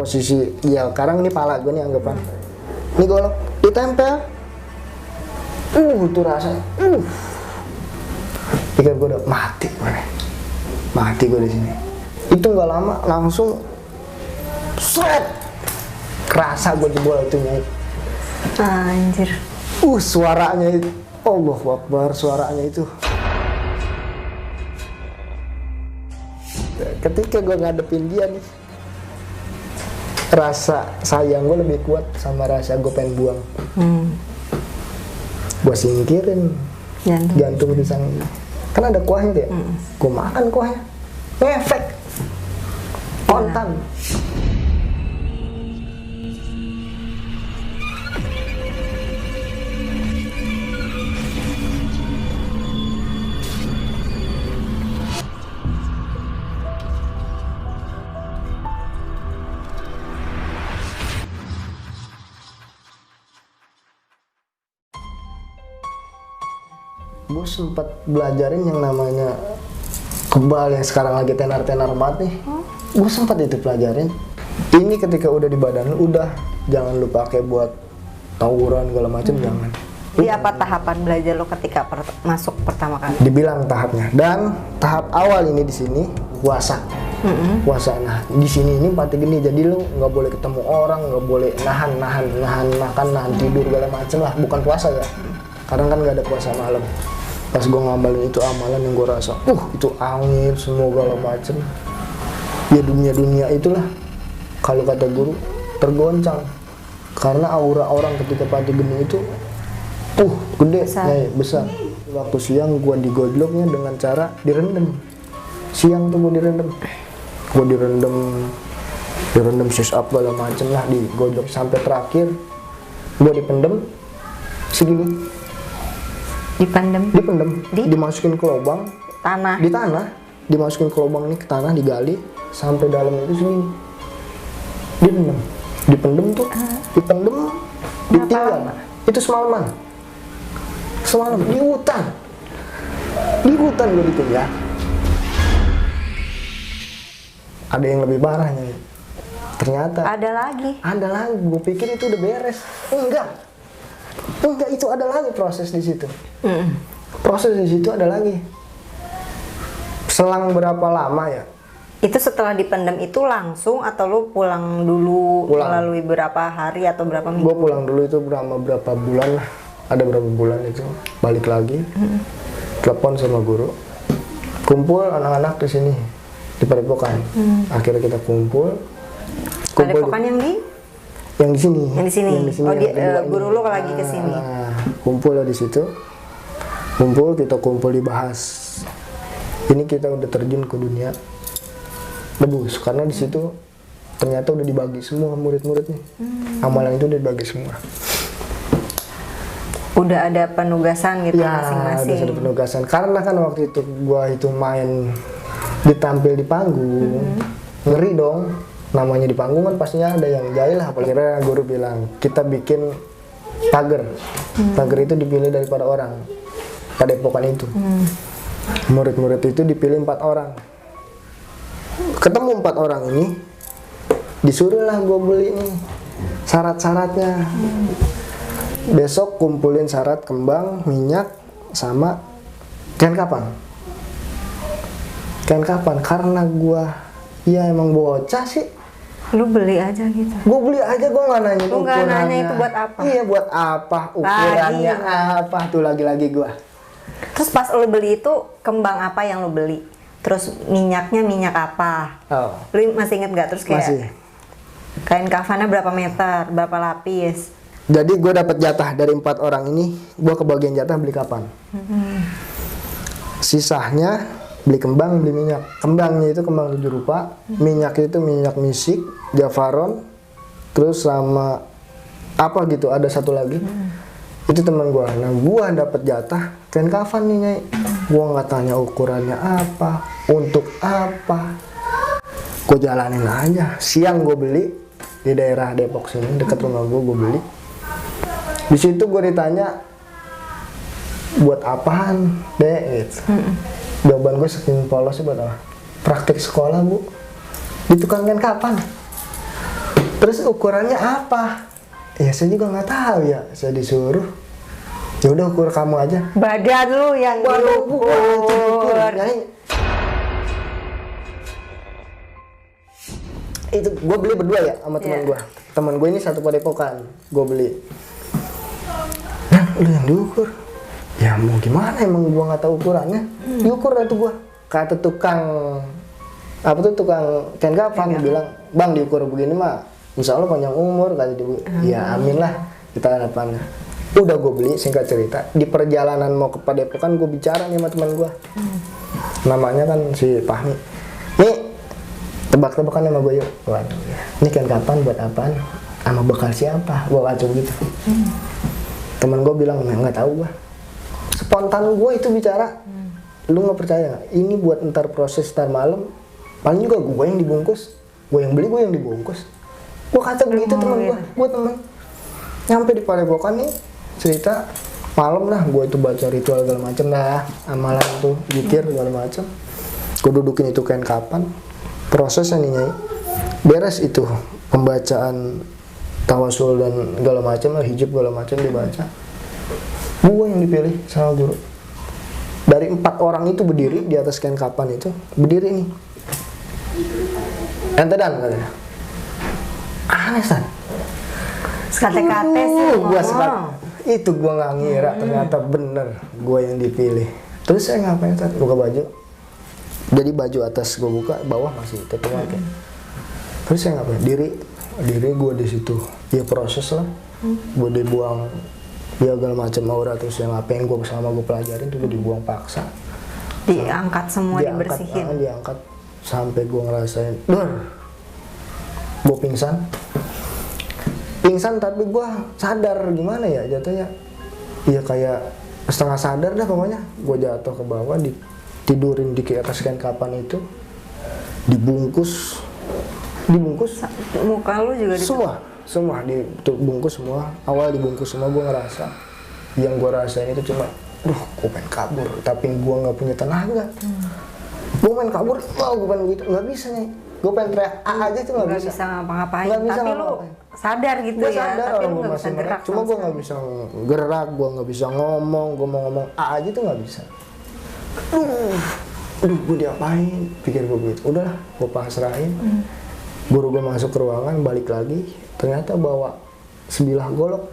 posisi ya sekarang ini pala gue nih anggapan ini golok ditempel itu rasanya pikir gue udah mati gue di sini. Itu nggak lama langsung seret kerasa gue jebol itu nyai. Anjir. Suaranya itu Allahu Akbar, suaranya itu ketika gue ngadepin dia nih, rasa sayang gue lebih kuat sama rasa gue pengen buang. Gue singkirin jantung pisang ini, kan ada kuahnya tuh ya. Gue makan kuahnya, ngefek, kontan. Gue sempat belajarin yang namanya kebal yang sekarang lagi tenar-tenar banget nih. Gue sempat itu pelajarin. Ini ketika udah di badan lu, udah jangan lu pakai buat tawuran segala macam, jangan. Jadi apa tahapan belajar lo ketika masuk pertama kali? Dibilang tahapnya. Dan tahap awal ini di sini puasa. Puasa. Nah, di sini ini pati gini. Jadi lu nggak boleh ketemu orang, nggak boleh nahan makan, nahan tidur segala macam lah. Bukan puasa ya. Karena kan nggak ada puasa malam. Pas gue ngamalin itu amalan yang gue rasa, itu angin semua segala macem. Ya dunia itulah, kalau kata guru, tergoncang. Karena aura orang ketika pati geni itu, gede, besar. Waktu siang gue digodloknya dengan cara direndam. Siang tuh gue direndam. Gue direndam sis up segala macem lah, digodlok sampai terakhir. Gue dipendem segini. Dipendem, dimasukin ke lubang tanah, dimasukin ke lubang ini ke tanah, digali sampai dalam itu segini, dipendem ditinggal. Itu semalam di hutan gue ditinggal. Ada yang lebih parahnya, ternyata ada lagi. Gue pikir itu udah beres, enggak, itu ada lagi proses di situ. Proses di situ ada lagi. Selang berapa lama ya? Itu setelah dipendam itu langsung atau lu pulang dulu melalui berapa hari atau berapa minggu? Gue pulang dulu itu berapa bulan lah. Ada berapa bulan itu balik lagi. Telepon sama guru. Kumpul anak-anak di sini di Padepokan. Akhirnya kita kumpul. Padepokan yang di sini. Oh, guru lu lagi ke sini. Kumpul di situ. Kita kumpul dibahas. Ini kita udah terjun ke dunia debus karena di situ ternyata udah dibagi semua murid-muridnya. Amalan itu udah dibagi semua. Udah ada penugasan gitu masing-masing. Udah ada penugasan. Karena kan waktu itu gua itu main ditampil di panggung. Ngeri dong. Namanya di panggung kan pastinya ada yang jahil lah. Akhirnya guru bilang kita bikin pagar. Pagar itu dipilih daripada orang Padepokan itu. Murid-murid itu dipilih 4 orang. Ketemu 4 orang ini, disuruhlah gue beli nih syarat-syaratnya. Besok kumpulin syarat kembang, minyak, sama kain kapan. Karena gue emang bocah sih. Lu beli aja gitu? Gue beli aja, gue nggak nanya ukurannya. Lu nggak nanya itu buat apa? Iya, buat apa, ukurannya apa, tuh lagi-lagi gue. Terus pas lu beli itu kembang apa yang lu beli? Terus minyaknya minyak apa? Lu masih inget gak? Terus kayak masih. Kain kafannya berapa meter, berapa lapis? Jadi gue dapat jatah dari 4 orang ini, gue kebagian jatah beli kapan. Sisanya beli kembang, beli minyak. Kembangnya itu kembang 7 rupa, minyak itu minyak misik, javaron, terus sama apa gitu, ada satu lagi. Itu teman gue. Nah, gue dapat jatah kain kafan nih, Nyai. Gue nggak tanya ukurannya apa, untuk apa. Gue jalanin aja. Siang gue beli di daerah Depok sini, dekat rumah gue beli. Di situ gue ditanya, buat apaan, Dek? Gitu. Jawaban gue saking polosnya, buat apa? Praktik sekolah, Bu. Di tukang kain kapan. Terus ukurannya apa? Ya saya juga nggak tahu ya. Saya disuruh, ya udah ukur kamu aja. Badan lu yang diukur. Itu gue beli berdua ya sama teman gue. Teman gue ini satu padepokan, gue beli. Nah, lu yang diukur. Ya mau gimana, emang gue nggak tahu ukurannya. Diukur lah tuh gue. Kata tukang tukang kain kapan bilang, bang diukur begini mah, insya Allah panjang umur kata dia. Ya amin lah kita harapannya. Udah gue beli, singkat cerita. Di perjalanan mau ke padepokan gue bicara nih sama teman gue. Namanya kan si Fahmi. Nih tebak-tebakan sama gue yuk. Waduh, ini kain kapan buat apaan? Sama bakal siapa? Gue kacau gitu. Temen gue bilang nggak tahu gue. Spontan gue itu bicara. Lu nggak percaya nggak? Ini buat ntar proses ntar malam. Paling juga gue yang dibungkus. Gue yang beli, gue yang dibungkus. Gue kata begitu temen gue. Gue temen. Nyampe di padepokan nih cerita malam lah. Gue itu baca ritual segala macem lah. Amalan tuh zikir segala macem. Gue dudukin itu kain kapan. Prosesnya nih Nyai, beres itu pembacaan tawasul dan segala macam lah, hijab segala macam dibaca. Gue yang dipilih sama guru. Dari 4 orang itu berdiri di atas kain kapan itu, berdiri nih. Ente dan katanya. Aneh san. Kate-kate sih ngomong. Itu gue nggak ngira, ternyata bener gue yang dipilih. Terus saya ngapain San? Buka baju. Jadi baju atas gue buka, bawah masih tetap pakai. Terus saya ngapain? Diri gue di situ. Ya proses lah. Gue dibuang ya segala macam aura, terus yang ngapain gue sama gue pelajarin tuh gue dibuang paksa. Diangkat semua, dibersihin. Diangkat sampai gue ngerasain, gue pingsan. Pingsan tapi gue sadar gimana ya jatuhnya. Ya kayak setengah sadar dah pokoknya. Gue jatuh ke bawah, tidurin di atas kain kapan itu, dibungkus muka lu juga semua dibungkus semua. Awal dibungkus semua, gue ngerasa yang gue rasain itu cuma gue pengen kabur tapi gue nggak punya tenaga. Gue pengen kabur, gue pengen begitu, nggak bisa nih. Gue pengen teriak aja tuh nggak bisa ngapa-ngapain, tapi lu sadar gitu gua ya, sadar, tapi lu nggak bisa gerak. Cuma gue nggak bisa gerak, gue nggak bisa ngomong, gue mau ngomong aja tuh nggak bisa. Gue diapain? Pikir gue begitu. Udahlah, gue pasrahin. Guru gue masuk ke ruangan, balik lagi. Ternyata bawa sebilah golok.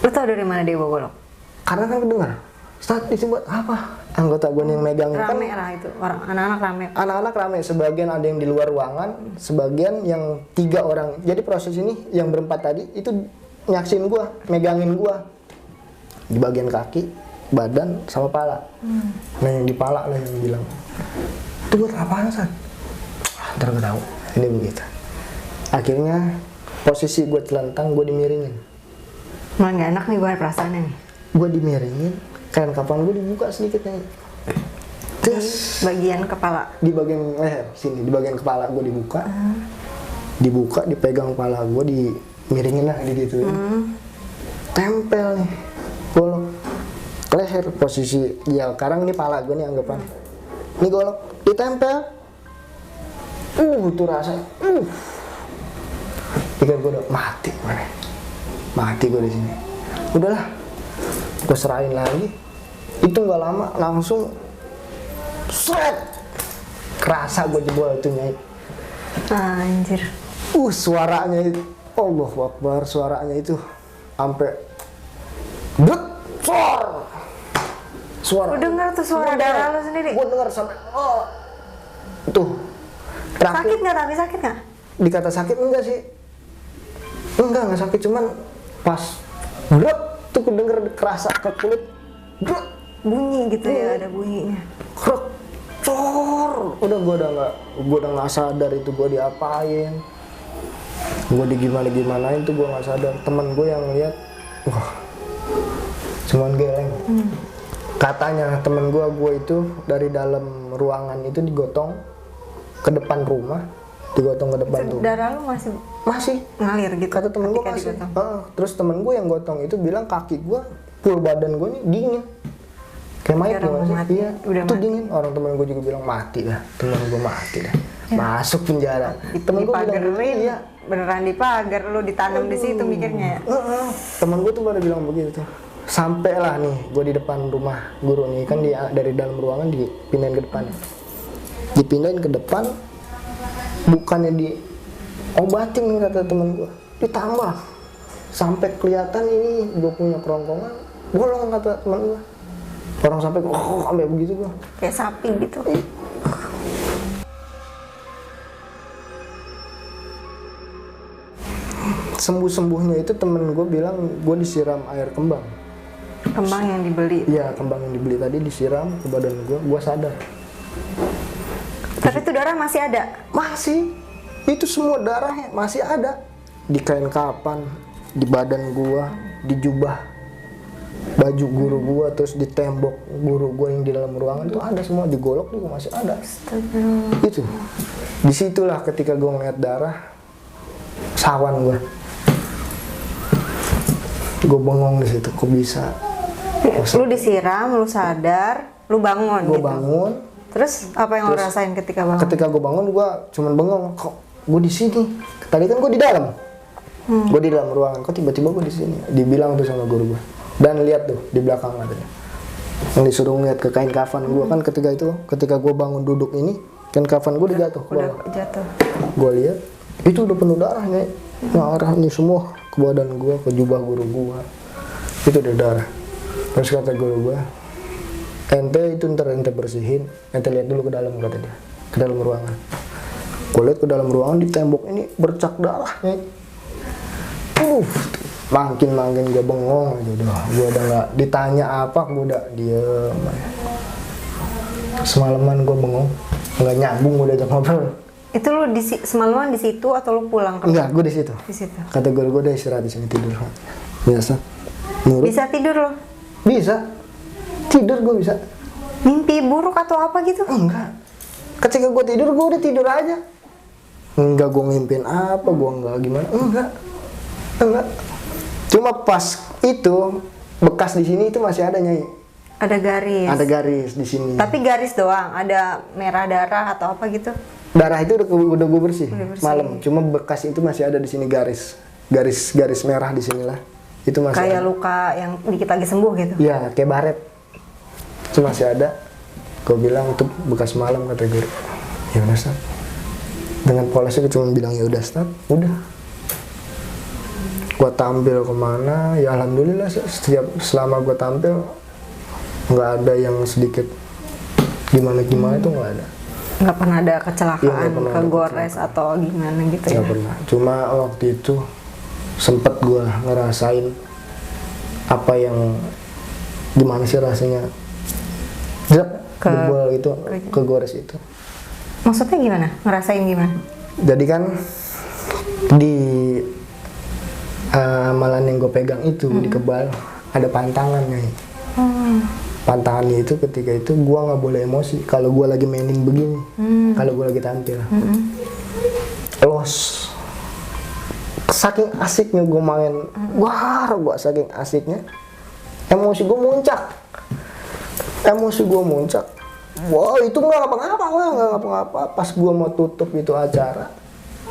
Lu tau dari mana dia bawa golok? Karena kan kedengar. Saat disebut apa? Anggota gue yang megang rame kan. Lah itu, anak-anak rame. Anak-anak rame. Sebagian ada yang di luar ruangan, sebagian yang 3 orang. Jadi proses ini yang berempat tadi itu nyaksin gue, megangin gue di bagian kaki, badan sama pala. Nah yang di pala lah yang bilang, itu buat apaan San? Ntar gue tahu. Ini begitu. Akhirnya posisi gue telentang, gue dimiringin. Malah nggak enak nih gue perasaannya nih. Gue dimiringin, kain kapan gue dibuka sedikit nih. Terus bagian kepala. Di bagian leher sini, di bagian kepala gue dibuka. Dibuka, dipegang kepala gue, dimiringin lah digituin. Tempel nih, golok. Leher posisi ya sekarang ini pala gue nih anggapan. Ini golok ditempel. Itu rasanya. Pikir gue udah mati gue di sini. Udahlah, gue serahin lagi. Itu nggak lama langsung seret. Kerasa gue jebol itu Nyai. Anjir. Suaranya itu, Allahu Akbar, suaranya itu sampai dut, suara. Lu dengar tuh suara darah lu sendiri? Gue dengar sampai tuh. Terakhir, sakit nggak? Tapi sakit nggak? Dikata sakit enggak sih? Enggak sakit, cuman pas drop tuh kedenger kerasa ke kulit drop. Bunyi gitu ya, ada bunyinya. Krek, cor. Udah gue udah nggak sadar itu gue diapain. Gue digimanain tuh gue nggak sadar. Temen gue yang lihat, wah, cuman geleng. Katanya temen gue itu dari dalam ruangan itu digotong ke depan rumah, digotong ke depan rumah. Darah lu masih ngalir gitu. Kata temen gue masih. Terus temen gue yang gotong itu bilang kaki gue, full badan gue nih dingin. Kayak mayat mati. Iya, udah itu mati. dingin. Orang temen gue juga bilang mati dah. Temen gue mati dah. Masuk penjara. Temen gue bilang iya. beneran di pagar, lu ditanam di situ mikirnya. Temen gue tuh pada bilang begitu. Sampai lah nih, gue di depan rumah guru nih, kan dari dalam ruangan dipindahin ke depan. Dipindahin ke depan, bukannya diobatin kata temen gue, ditambah. Sampai kelihatan ini gue punya kerongkongan, bolong kata temen gue. Orang sampai sampai begitu gue. Kayak sapi gitu. Sembuh-sembuhnya itu temen gue bilang gue disiram air kembang. Kembang yang dibeli? Iya, kembang yang dibeli tadi disiram ke badan gue sadar. Tapi itu darah masih ada? Masih, itu semua darahnya masih ada. Di kain kapan, di badan gue, di jubah baju guru gue, terus di tembok guru gue yang di dalam ruangan itu ada semua, di golok juga masih ada. Itu, disitulah ketika gue ngeliat darah, sawan gue bengong di situ, kok bisa? Lu disiram, lu sadar, lu bangun. Gue gitu. bangun. Terus apa yang lu rasain ketika bangun? Ketika gue bangun, gue cuman bengong. Kok gue di sini? Tadi kan gue di dalam. Gue di dalam ruangan. Kok tiba-tiba gue di sini? Dibilang tuh sama guru gue. Dan lihat tuh di belakang katanya. Yang disuruh ngeliat ke kain kafan gue kan ketika gue bangun duduk ini, kain kafan gue udah jatuh. Udah jatuh. Gue lihat itu udah penuh darahnya. Ngarah nih semua ke badan gue, ke jubah guru gue. Itu udah darah. Terus kata guru gue, ente itu ntar ente bersihin, ente lihat dulu ke dalam kata dia, ke dalam ruangan. Gue lihat ke dalam ruangan di tembok ini bercak darahnya. Makin gue bengong aja udah. Gue udah nggak ditanya apa, gue udah diem. Semalaman gue bengong, nggak nyambung gue diajak ngobrol. Itu lu semalaman di situ atau lu pulang? Enggak, gue di situ. Di situ. Kata guru gue udah istirahat di sini tidur. Biasa. Nurut. Bisa tidur lo? Bisa. Tidur gue bisa. Mimpi buruk atau apa gitu? Enggak. Ketika gue tidur udah tidur aja. Enggak gue ngimpin apa, gue enggak gimana. Enggak. Cuma pas itu bekas di sini itu masih ada, Nyai. Ada garis. Ada garis di sini. Tapi garis doang, ada merah darah atau apa gitu? Darah itu udah gue bersih. Malam. Cuma bekas itu masih ada di sini garis merah di sinilah. Itu masih kayak ada. Luka yang dikit lagi sembuh gitu? Iya, kayak baret. Itu masih ada. Gue bilang itu bekas malam kata guru. Ya udah, Ustaz. Dengan polosnya gue cuma bilang ya udah, Ustaz. Udah. Gue tampil kemana, ya alhamdulillah selama gue tampil nggak ada yang sedikit gimana itu nggak ada. Nggak pernah ada kecelakaan, pernah kegores atau gimana gitu ya? Nggak pernah. Cuma waktu itu sempet gue ngerasain apa yang gimana sih rasanya jebol itu, kegores itu. Maksudnya gimana? Ngerasain gimana? Jadi kan di amalan yang gue pegang itu di kebal ada pantangan nih. Pantangannya itu ketika itu gue nggak boleh emosi kalau gue lagi mainin begini, kalau gue lagi tampil. Los. Saking asiknya gue main, gue saking asiknya, emosi gue muncak. Wow, itu nggak ngapa-ngapa. Pas gue mau tutup itu acara,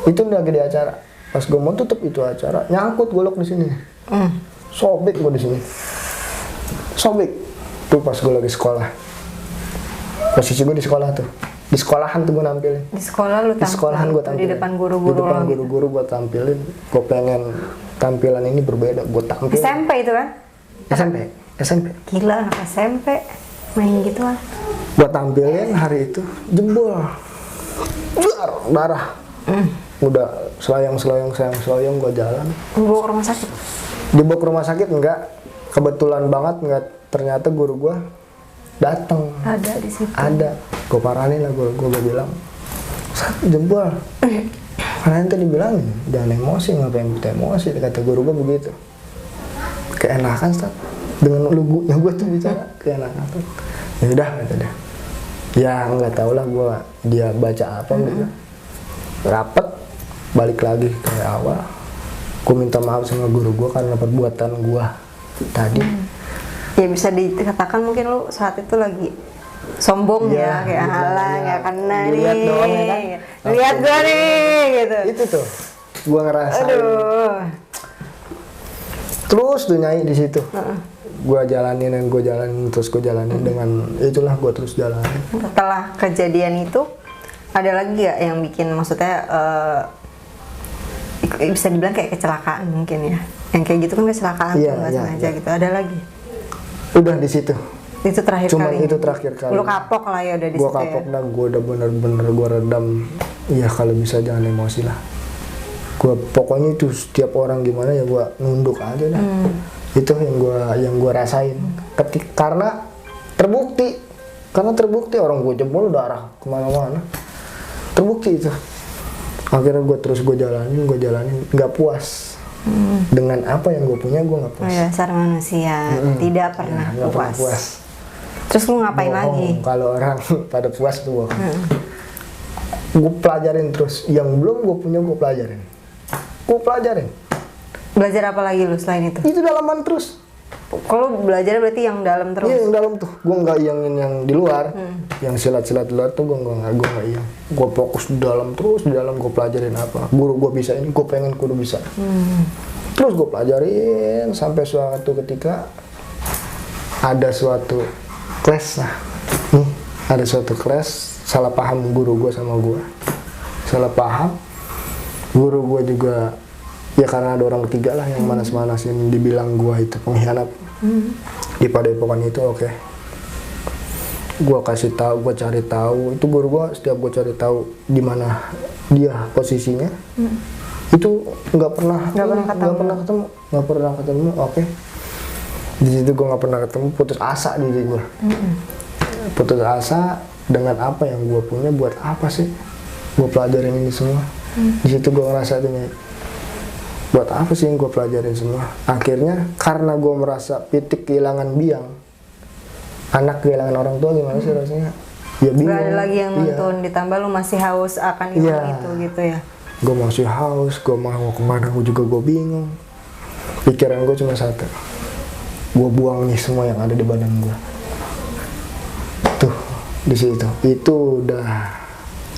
itu lagi di acara. Pas gue mau tutup itu acara, nyangkut golok di sini. Sobek gue di sini. Sobek. Tuh pas gue lagi sekolah. Posisi gue di sekolah tuh. Di sekolahan tuh gue nampilin. Di sekolah lu tampil? Di sekolahan gue tampilin. Di depan guru-guru? Di depan guru-guru gue tampilin. Gue pengen tampilan ini berbeda. Gue tampilin. SMP itu kan? SMP. Gila, anak SMP main gitu lah. Gue tampilin hari itu jebol. Darah. Udah selayang gue jalan. Dibawa ke rumah sakit? Dibawa ke rumah sakit enggak. Kebetulan banget enggak, ternyata guru gue datang. Ada di situ. Ada. Gue paranin lah gue bilang, jebol. Karena ente dibilangin jangan emosi, ngapain kita emosi, kata guru gue begitu. Keenakan, Ustaz. Dengan lugunya gue tuh bicara keenakan. Ya udah kata dia. Ya nggak tahu lah gue dia baca apa gitu. Rapet, balik lagi kayak awal. Gue minta maaf sama guru gue karena perbuatan gue tadi. Ya bisa dikatakan mungkin lu saat itu lagi sombong ya kayak halah nggak kena nih. Lihat doang ya kan. Lihat gue nih gitu. Itu tuh. Gue ngerasain. Aduh. Terus tuh Nyai di situ. Gue jalanin terus gue jalanin dengan itulah gue terus jalanin. Setelah kejadian itu ada lagi gak yang bikin maksudnya bisa dibilang kayak kecelakaan mungkin ya? Yang kayak gitu kan kecelakaan tuh nggak sengaja gitu. Ada lagi? Udah di situ. Itu terakhir Cuman kali. itu terakhir kali. Lu kapok lah ya udah di situ. Gue kapok dah, gue udah bener-bener gue redam. Ya kalau bisa jangan emosi lah. Gue pokoknya itu setiap orang gimana ya gue nunduk aja dah. Itu yang gue rasain. Karena terbukti orang gue jebol darah kemana-mana. Terbukti itu. Akhirnya gue jalanin nggak puas. Dengan apa yang gue punya gue nggak puas. Oh, dasar manusia tidak pernah puas. Terus lu ngapain lagi? Kalau orang pada puas tuh gue pelajarin terus. Yang belum gue punya gue pelajarin. Belajar apa lagi lu selain itu? Itu dalaman terus. Kalau belajar berarti yang dalam terus? Iya yang dalam tuh. Gue nggak yang di luar. Yang silat-silat di luar tuh gue nggak iya. Gue fokus di dalam terus, di dalam gue pelajarin apa. Guru gue bisa ini, gue pengen kudu bisa. Terus gue pelajarin sampai suatu ketika ada suatu kelas ada suatu kelas salah paham guru gue sama gue. Salah paham. Guru gue juga ya karena ada orang ketiga lah yang manas-manasin dibilang gue itu pengkhianat. Di padepokan itu oke. Gue kasih tahu, gue cari tahu. Itu guru gue setiap gue cari tahu di mana dia posisinya. Itu nggak pernah ketemu. Oke. Di situ gue nggak pernah ketemu, putus asa di diri gue. Putus asa dengan apa yang gue punya, buat apa sih gue pelajarin ini semua. Di situ gue ngerasa tuh buat apa sih yang gue pelajarin semua. Akhirnya karena gue merasa pitik kehilangan biang, anak kehilangan orang tua gimana sih rasanya, ya bingung. Gak ada lagi yang nonton, ditambah lu masih haus akan ilmu itu gitu ya. Gue masih haus, gue mau kemana gue juga gue bingung. Pikiran gue cuma satu, gue buang nih semua yang ada di badan gue. Tuh di situ, itu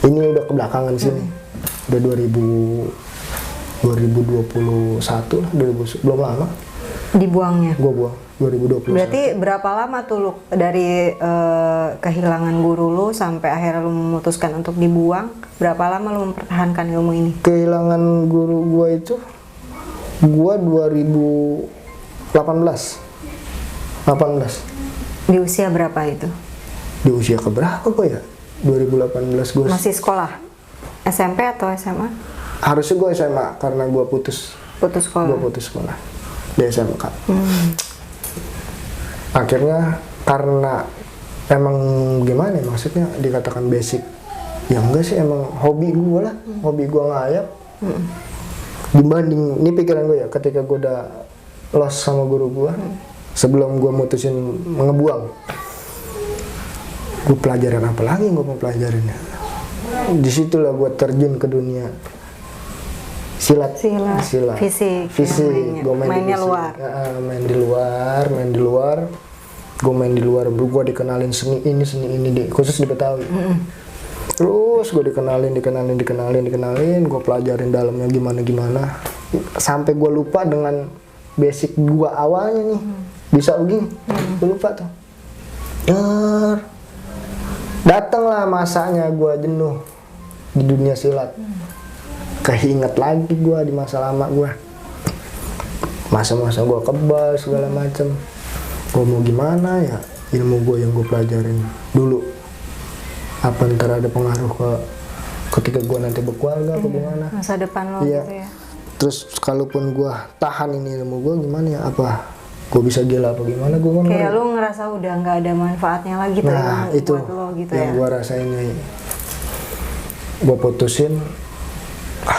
ini udah kebelakangan sini, udah 2021 lah, belum lama. Dibuangnya? Gue buang 2021. Berarti berapa lama tuh lu dari kehilangan guru lu sampai akhirnya lu memutuskan untuk dibuang? Berapa lama lu mempertahankan ilmu ini? Kehilangan guru gue itu, gue 2018. Di usia berapa itu? Di usia keberapa gue ya? 2018 gue. Masih sekolah? SMP atau SMA? Harusnya gue SMA karena gue putus sekolah. Gue putus sekolah di SMK. Akhirnya karena emang gimana ya, maksudnya dikatakan basic. Ya enggak sih, emang hobi gue lah. Hobi gue ngayap. Dibanding, ini pikiran gue ya, ketika gue udah lost sama guru gue, sebelum gue mutusin ngebuang, gue pelajaran apa lagi yang gue mau pelajarin ya? Disitulah gue terjun ke dunia silat. Fisik. Gue mainnya luar. Main di luar. Gue main di luar, gue dikenalin seni ini khusus di Betawi. Terus gue dikenalin, gue pelajarin dalamnya gimana. Sampai gue lupa dengan basic gue awalnya nih. Bisa begini, gue lupa tuh. Datanglah masanya gue jenuh di dunia silat. Keinget lagi gue di masa lama gue. Masa-masa gue kebal segala macem. Gue mau gimana ya, ilmu gue yang gue pelajarin dulu. Apa ntar ada pengaruh ketika gue nanti berkeluarga atau gimana. Masa depan lo gitu ya. Terus kalaupun gue tahan ini ilmu gue gimana ya, apa gue bisa gila apa gimana, gue kan kayak lu ngerasa udah nggak ada manfaatnya lagi tuh itu buat lo gitu yang ya. gue rasain nih. Gue putusin,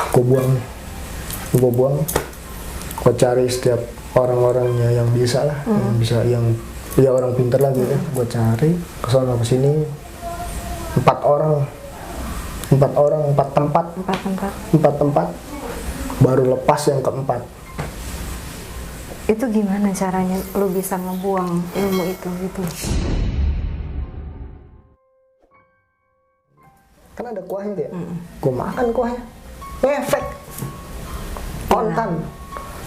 gue buang, gue cari setiap orang-orangnya yang bisa lah, yang bisa, yang ya orang pintar lah gitu. Gue cari kesana kesini, 4 tempat, baru lepas yang keempat. Itu gimana caranya lu bisa ngebuang ilmu itu gitu? Kan ada kuahnya dia, gue makan kuahnya, ngefek. spontan.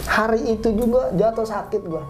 Hari itu juga jatuh sakit gua.